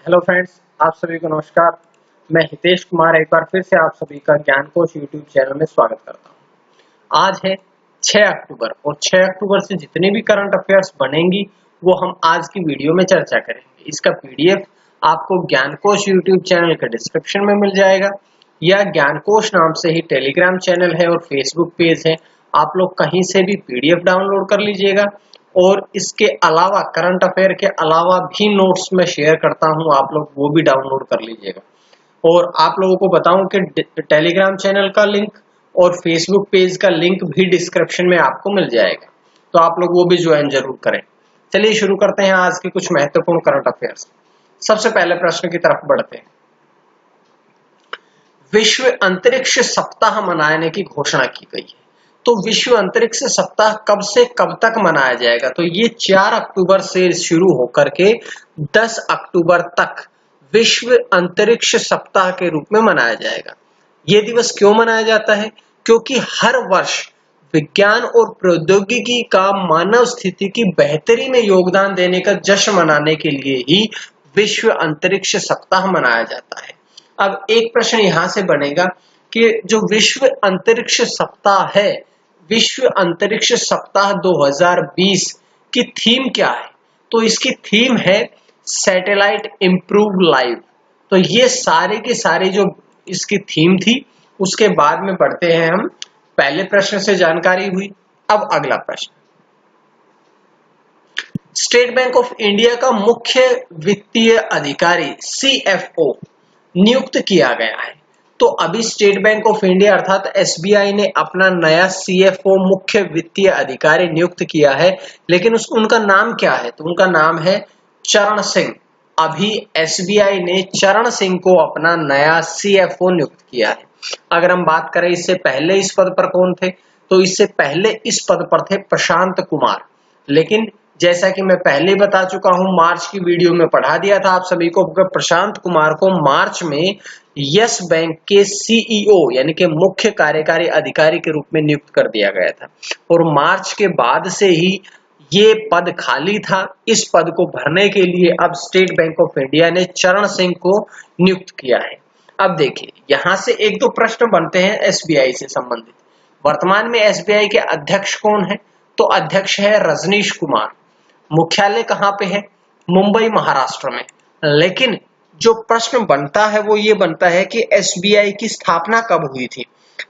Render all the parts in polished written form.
Hello friends, आप सभी को नमस्कार। मैं हितेश कुमार एक बार फिर से आप सभी का ज्ञान कोश यूट्यूब चैनल में स्वागत करता हूं। आज है 6 अक्टूबर और 6 अक्टूबर से जितनी भी करंट अफेयर्स बनेंगी वो हम आज की वीडियो में चर्चा करेंगे। इसका पीडीएफ आपको ज्ञान कोश यूट्यूब चैनल के डिस्क्रिप्शन में मिल जाएगा या ज्ञान कोश नाम से ही टेलीग्राम चैनल है और फेसबुक पेज है, आप लोग कहीं से भी पीडीएफ डाउनलोड कर लीजिएगा। और इसके अलावा करंट अफेयर के अलावा भी नोट्स में शेयर करता हूं, आप लोग वो भी डाउनलोड कर लीजिएगा। और आप लोगों को बताऊं कि टेलीग्राम चैनल का लिंक और फेसबुक पेज का लिंक भी डिस्क्रिप्शन में आपको मिल जाएगा, तो आप लोग वो भी ज्वाइन जरूर करें। चलिए शुरू करते हैं आज के कुछ महत्वपूर्ण करंट अफेयर्स। सबसे पहले प्रश्न की तरफ बढ़ते हैं। विश्व अंतरिक्ष सप्ताह मनाने की घोषणा की गई है, तो विश्व अंतरिक्ष सप्ताह कब से कब तक मनाया जाएगा? तो ये 4 अक्टूबर से शुरू होकर के 10 अक्टूबर तक विश्व अंतरिक्ष सप्ताह के रूप में मनाया जाएगा। ये दिवस क्यों मनाया जाता है? क्योंकि हर वर्ष विज्ञान और प्रौद्योगिकी का मानव स्थिति की बेहतरी में योगदान देने का जश्न मनाने के लिए ही विश्व अंतरिक्ष सप्ताह मनाया जाता है। अब एक प्रश्न यहां से बनेगा कि जो विश्व अंतरिक्ष सप्ताह है, विश्व अंतरिक्ष सप्ताह 2020 की थीम क्या है? तो इसकी थीम है सैटेलाइट इंप्रूव लाइफ। तो ये सारे के सारे जो इसकी थीम थी, उसके बाद में बढ़ते हैं हम। पहले प्रश्न से जानकारी हुई, अब अगला प्रश्न। स्टेट बैंक ऑफ इंडिया का मुख्य वित्तीय अधिकारी सीएफओ नियुक्त किया गया है। तो अभी स्टेट बैंक ऑफ इंडिया अर्थात एसबीआई ने अपना नया सीएफओ मुख्य वित्तीय अधिकारी नियुक्त किया है, लेकिन उनका नाम क्या है? तो उनका नाम है चरण सिंह। अभी एसबीआई ने चरण सिंह को अपना नया सीएफओ नियुक्त किया है। अगर हम बात करें इससे पहले इस पद पर कौन थे, तो इससे पहले इस पद पर थे प्रशांत कुमार। लेकिन जैसा कि मैं पहले बता चुका हूं, मार्च की वीडियो में पढ़ा दिया था आप सभी को, प्रशांत कुमार को मार्च में यस बैंक के सीईओ यानी कि मुख्य कार्यकारी अधिकारी के रूप में नियुक्त कर दिया गया था और मार्च के बाद से ही ये पद खाली था। इस पद को भरने के लिए अब स्टेट बैंक ऑफ इंडिया ने चरण सिंह को नियुक्त किया है। अब देखिए, यहां से एक दो प्रश्न बनते हैं एसबीआई से संबंधित। वर्तमान में एसबीआई के अध्यक्ष कौन है? तो अध्यक्ष है रजनीश कुमार। मुख्यालय कहां पे है? मुंबई, महाराष्ट्र में। लेकिन जो प्रश्न बनता है वो ये बनता है कि एसबीआई की स्थापना कब हुई थी?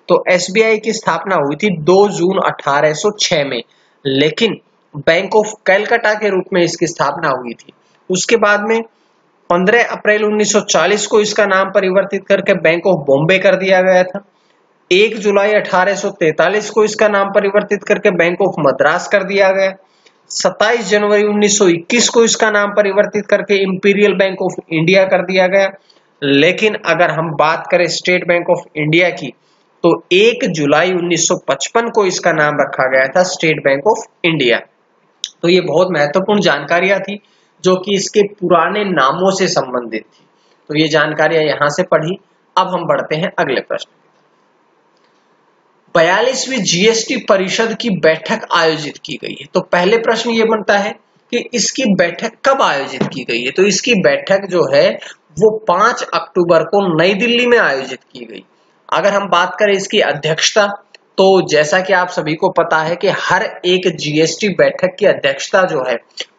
तो एसबीआई की स्थापना हुई थी 2 जून 1806 में, लेकिन बैंक ऑफ कलकत्ता के रूप में इसकी स्थापना हुई थी। उसके बाद में 15 अप्रैल 1940 को इसका नाम परिवर्तित करके बैंक ऑफ बॉम्बे कर दिया गया था। 1 जुलाई 1843 को इसका नाम परिवर्तित करके बैंक ऑफ मद्रास कर दिया गया। 27 जनवरी 1921 को इसका नाम परिवर्तित करके इंपीरियल बैंक ऑफ इंडिया कर दिया गया। लेकिन अगर हम बात करें स्टेट बैंक ऑफ इंडिया की, तो 1 जुलाई 1955 को इसका नाम रखा गया था स्टेट बैंक ऑफ इंडिया। तो ये बहुत महत्वपूर्ण जानकारियां थी जो कि इसके पुराने नामों से संबंधित थी। तो ये जानकारियां यहां से पढ़ी। अब हम बढ़ते हैं अगले प्रश्न। 42वीं जीएसटी परिषद की बैठक आयोजित की गई है। तो पहले प्रश्न ये बनता है कि इसकी बैठक कब आयोजित की गई है? तो इसकी बैठक जो है वो 5 अक्टूबर को नई दिल्ली में आयोजित की गई। अगर हम बात करें इसकी अध्यक्षता, तो जैसा कि आप सभी को पता है कि हर एक जीएसटी बैठक की अध्यक्षता जो है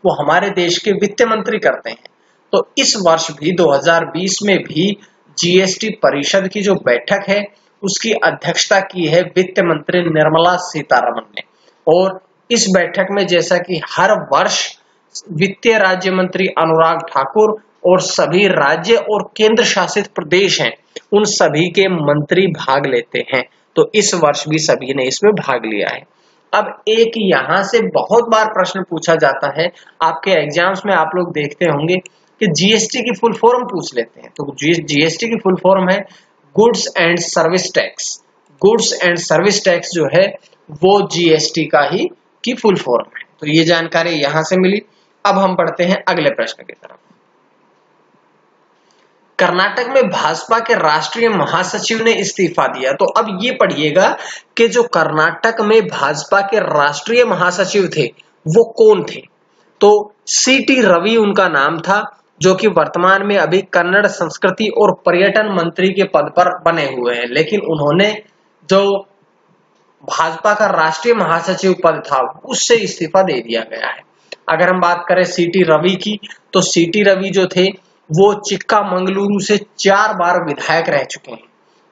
वो हमारे देश के वित्त मंत्री करते हैं। तो इस वर्ष भी 2020 में भी जीएसटी परिषद की जो बैठक है उसकी अध्यक्षता की है वित्त मंत्री निर्मला सीतारमण ने। और इस बैठक में जैसा कि हर वर्ष वित्तीय राज्य मंत्री अनुराग ठाकुर और सभी राज्य और केंद्र शासित प्रदेश हैं, उन सभी के मंत्री भाग लेते हैं। तो इस वर्ष भी सभी ने इसमें भाग लिया है। अब एक यहां से बहुत बार प्रश्न पूछा जाता है, आपके एग्जाम्स में आप लोग देखते होंगे कि जीएसटी की फुल फॉर्म पूछ लेते हैं। तो जीएसटी की फुल फॉर्म है goods and service tax. Goods and service tax जो है वो जीएसटी का ही की फुल फॉर्म है। तो ये जानकारी यहां से मिली। अब हम बढ़ते हैं अगले प्रश्न की तरफ। कर्नाटक में भाजपा के राष्ट्रीय महासचिव ने इस्तीफा दिया। तो अब ये पढ़िएगा कि जो कर्नाटक में भाजपा के राष्ट्रीय महासचिव थे वो कौन थे? तो सीटी रवि उनका नाम था। जो कि वर्तमान में अभी कन्नड़ संस्कृति और पर्यटन मंत्री के पद पर बने हुए हैं, लेकिन उन्होंने जो भाजपा का राष्ट्रीय महासचिव पद था उससे इस्तीफा दे दिया गया है। अगर हम बात करें सीटी रवि की, तो सीटी रवि जो थे वो चिक्कामंगलुरु से 4 बार विधायक रह चुके हैं।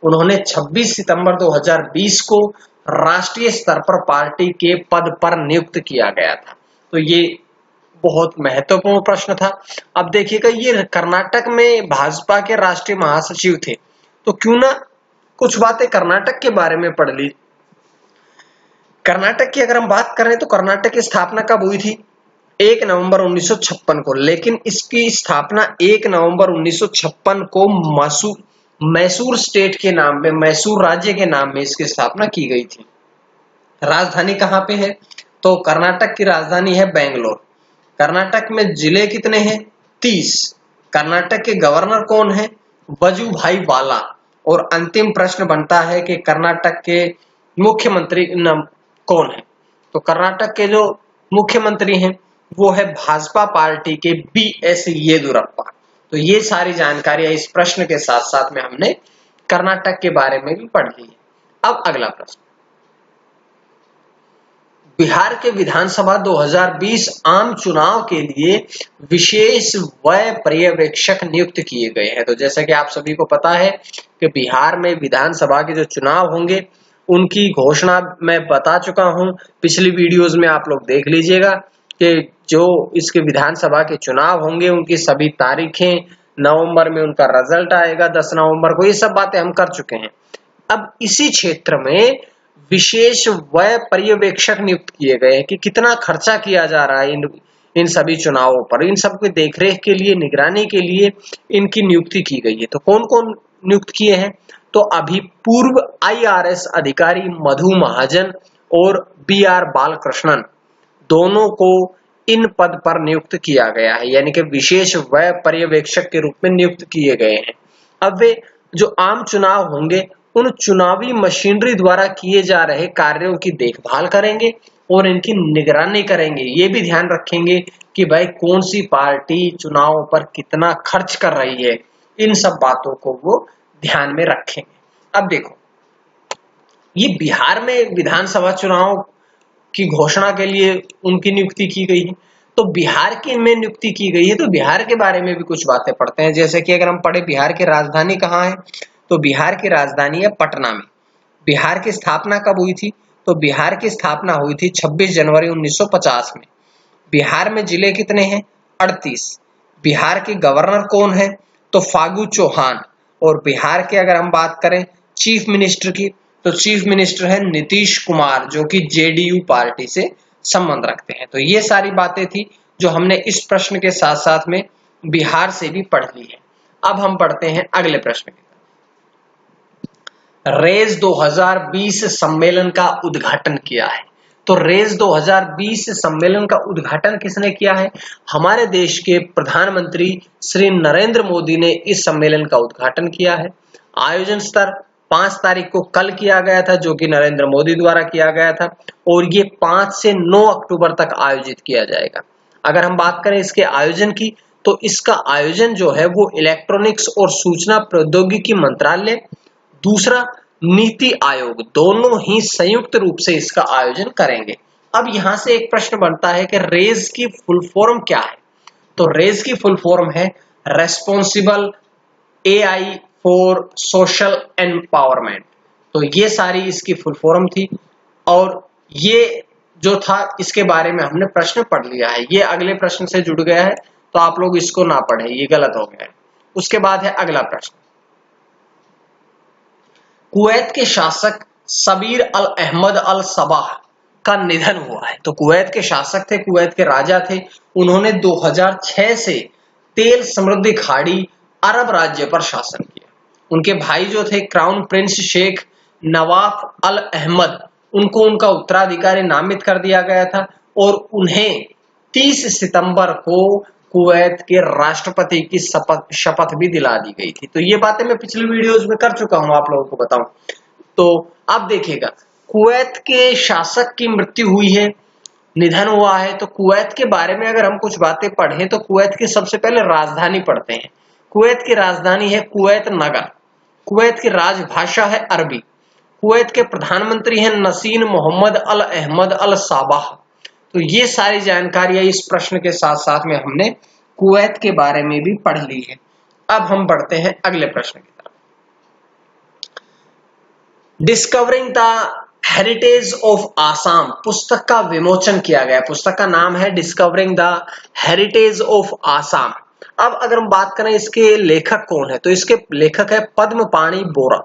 उन्होंने 26 सितंबर 2020 को राष्ट्रीय स्तर पर पार्टी के पद पर नियुक्त किया गया था। तो ये बहुत महत्वपूर्ण प्रश्न था। अब देखिएगा, ये कर्नाटक में भाजपा के राष्ट्रीय महासचिव थे, तो क्यों ना कुछ बातें कर्नाटक के बारे में पढ़ ली। कर्नाटक की अगर हम बात करें तो कर्नाटक की स्थापना कब हुई थी? 1 नवंबर 1956 को, लेकिन इसकी स्थापना 1 नवंबर 1956 को मैसूर स्टेट के नाम में, मैसूर राज्य के नाम में इसकी स्थापना की गई थी। राजधानी कहाँ पे है? तो कर्नाटक की राजधानी है बेंगलोर। कर्नाटक में जिले कितने हैं? 30। कर्नाटक के गवर्नर कौन है? वजुभाई वाला। और अंतिम प्रश्न बनता है कि कर्नाटक के मुख्यमंत्री कौन है? तो कर्नाटक के जो मुख्यमंत्री हैं वो है भाजपा पार्टी के BS येदियुरप्पा। तो ये सारी जानकारियां इस प्रश्न के साथ साथ में हमने कर्नाटक के बारे में भी पढ़ ली है। अब अगला प्रश्न, बिहार के विधानसभा 2020 आम चुनाव के लिए विशेष व्यय पर्यवेक्षक नियुक्त किए गए हैं। तो जैसा कि आप सभी को पता है कि बिहार में विधानसभा के जो चुनाव होंगे उनकी घोषणा मैं बता चुका हूं, पिछली वीडियोस में आप लोग देख लीजिएगा कि जो इसके विधानसभा के चुनाव होंगे उनकी सभी तारीखें, नवंबर में उनका रिजल्ट आएगा 10 नवंबर को, ये सब बातें हम कर चुके हैं। अब इसी क्षेत्र में विशेष व्यय पर्यवेक्षक नियुक्त किए गए हैं कि कितना खर्चा किया जा रहा है इन सभी चुनावों पर, इन सब की देखरेख के लिए, निगरानी के लिए इनकी नियुक्ति की गई है। तो कौन कौन नियुक्त किए हैं? तो अभी पूर्व IRS अधिकारी मधु महाजन और BR बालकृष्णन दोनों को इन पद पर नियुक्त किया गया है, यानी कि विशेष व्यय पर्यवेक्षक के रूप में नियुक्त किए गए हैं। अब वे जो आम चुनाव होंगे उन चुनावी मशीनरी द्वारा किए जा रहे कार्यों की देखभाल करेंगे और इनकी निगरानी करेंगे। ये भी ध्यान रखेंगे कि भाई कौन सी पार्टी चुनावों पर कितना खर्च कर रही है, इन सब बातों को वो ध्यान में रखेंगे। अब देखो, ये बिहार में विधानसभा चुनाव की घोषणा के लिए उनकी नियुक्ति की गई है। तो बिहार की में नियुक्ति की गई है, तो बिहार के बारे में भी कुछ बातें पढ़ते हैं। जैसे कि अगर हम पढ़े बिहार की राजधानी कहाँ है, तो बिहार की राजधानी है पटना में। बिहार की स्थापना कब हुई थी? तो बिहार की स्थापना हुई थी 26 जनवरी 1950 में। बिहार में जिले कितने हैं? 38। बिहार के गवर्नर कौन है? तो फागू चौहान। और बिहार के अगर हम बात करें चीफ मिनिस्टर की, तो चीफ मिनिस्टर है नीतीश कुमार, जो कि JDU पार्टी से संबंध रखते हैं। तो ये सारी बातें थी जो हमने इस प्रश्न के साथ साथ में बिहार से भी पढ़ ली है। अब हम पढ़ते हैं अगले प्रश्न की। रेज 2020 सम्मेलन का उद्घाटन किया है। तो रेज 2020 सम्मेलन का उद्घाटन किसने किया है? हमारे देश के प्रधानमंत्री श्री नरेंद्र मोदी ने इस सम्मेलन का उद्घाटन किया है। आयोजन स्तर 5 तारीख को कल किया गया था, जो कि नरेंद्र मोदी द्वारा किया गया था, और ये 5 से 9 अक्टूबर तक आयोजित किया जाएगा। अगर हम बात करें इसके आयोजन की, तो इसका आयोजन जो है वो इलेक्ट्रॉनिक्स और सूचना प्रौद्योगिकी मंत्रालय, दूसरा नीति आयोग, दोनों ही संयुक्त रूप से इसका आयोजन करेंगे। अब यहां से एक प्रश्न बनता है कि रेज की फुल फॉर्म क्या है? तो रेज की फुल फॉर्म है responsible AI for social empowerment. तो ये सारी इसकी फुल फॉर्म थी, और ये जो था इसके बारे में हमने प्रश्न पढ़ लिया है। ये अगले प्रश्न से जुड़ गया है, तो आप लोग इसको ना पढ़े, ये गलत हो गया है। उसके बाद है अगला प्रश्न, कुवैत के शासक सबीर अल अहमद अल सबाह का निधन हुआ है। तो कुवैत के शासक थे, कुवैत के राजा थे। उन्होंने 2006 से तेल समृद्धि खाड़ी अरब राज्य पर शासन किया। उनके भाई जो थे क्राउन प्रिंस शेख नवाफ अल अहमद, उनको उनका उत्तराधिकारी नामित कर दिया गया था, और उन्हें 30 सितंबर को कुवैत के राष्ट्रपति की शपथ भी दिला दी गई थी। तो ये बातें मैं पिछले वीडियोस में कर चुका हूं, आप लोगों को बताऊं। तो अब देखिएगा, कुवैत के शासक की मृत्यु हुई है निधन हुआ है। तो कुवैत के बारे में अगर हम कुछ बातें पढ़ें तो कुवैत की सबसे पहले राजधानी पढ़ते हैं। कुवैत की राजधानी है कुवैत नगर। कुवैत की राजभाषा है अरबी। कुवैत के प्रधानमंत्री हैं नसीन मोहम्मद अल अहमद अल साबाह। तो ये सारी जानकारियां इस प्रश्न के साथ साथ में हमने कुवैत के बारे में भी पढ़ ली है। अब हम बढ़ते हैं अगले प्रश्न की तरफ। Discovering the heritage of Assam पुस्तक का विमोचन किया गया। पुस्तक का नाम है discovering the heritage of Assam. अब अगर हम बात करें इसके लेखक कौन है, तो इसके लेखक है पद्मपाणि बोरा।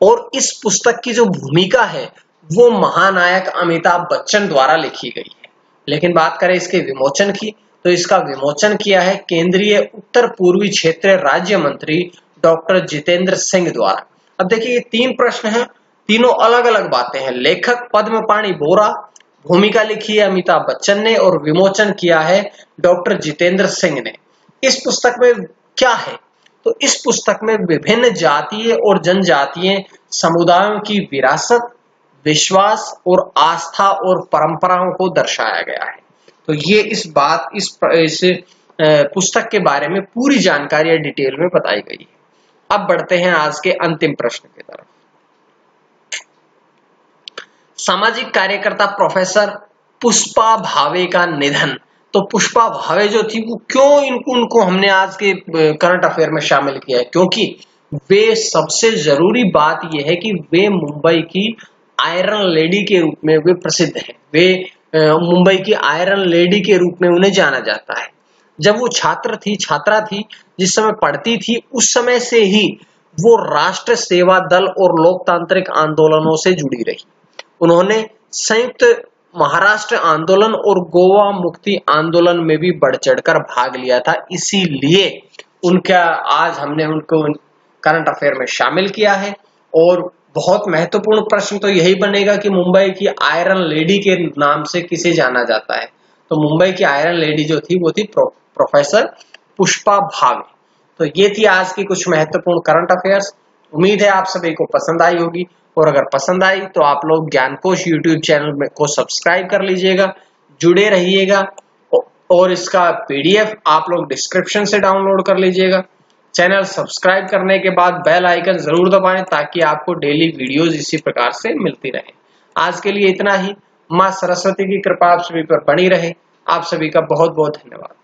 और इस पुस्तक की जो भूमिका है वो महानायक अमिताभ बच्चन द्वारा लिखी गई है। लेकिन बात करें इसके विमोचन की, तो इसका विमोचन किया है केंद्रीय उत्तर पूर्वी क्षेत्र राज्य मंत्री डॉक्टर जितेंद्र सिंह द्वारा। अब देखिए ये 3 प्रश्न हैं, तीनों अलग अलग बातें हैं। लेखक पद्मपाणि बोरा, भूमिका लिखी है अमिताभ बच्चन ने और विमोचन किया है डॉक्टर जितेंद्र सिंह ने। इस पुस्तक में क्या है, तो इस पुस्तक में विभिन्न जातीय और जनजातीय समुदायों की विरासत, विश्वास और आस्था और परंपराओं को दर्शाया गया है। तो ये इस पुस्तक के बारे में पूरी जानकारी डिटेल में बताई गई है। अब बढ़ते हैं आज के अंतिम प्रश्न की तरफ। सामाजिक कार्यकर्ता प्रोफेसर पुष्पा भावे का निधन। तो पुष्पा भावे जो थी वो क्यों उनको हमने आज के करंट अफेयर में शामिल किया है, क्योंकि वे सबसे जरूरी बात यह है कि वे मुंबई की आयरन लेडी के रूप में वे प्रसिद्ध हैं। वे मुंबई की आयरन लेडी के रूप में उन्हें जाना जाता है। जब वो छात्रा थी, जिस समय पढ़ती थी, उस समय से ही वो राष्ट्र सेवा दल और लोकतांत्रिक आंदोलनों से जुड़ी रही। उन्होंने संयुक्त महाराष्ट्र आंदोलन और गोवा मुक्ति आंदोलन में भी बढ़ चढ़कर भाग लिया था। इसीलिए उनका आज हमने उनको करंट अफेयर में शामिल किया है। और बहुत महत्वपूर्ण प्रश्न तो यही बनेगा कि मुंबई की आयरन लेडी के नाम से किसे जाना जाता है। तो मुंबई की आयरन लेडी जो थी वो थी प्रोफेसर पुष्पा भावे। तो ये थी आज की कुछ महत्वपूर्ण करंट अफेयर्स। उम्मीद है आप सभी को पसंद आई होगी, और अगर पसंद आई तो आप लोग ज्ञानकोश यूट्यूब चैनल में को सब्सक्राइब कर लीजिएगा, जुड़े रहिएगा। और इसका पीडीएफ आप लोग डिस्क्रिप्शन से डाउनलोड कर लीजिएगा। चैनल सब्सक्राइब करने के बाद बेल आइकन जरूर दबाएं ताकि आपको डेली वीडियोस इसी प्रकार से मिलती रहे। आज के लिए इतना ही। मां सरस्वती की कृपा आप सभी पर बनी रहे। आप सभी का बहुत बहुत धन्यवाद।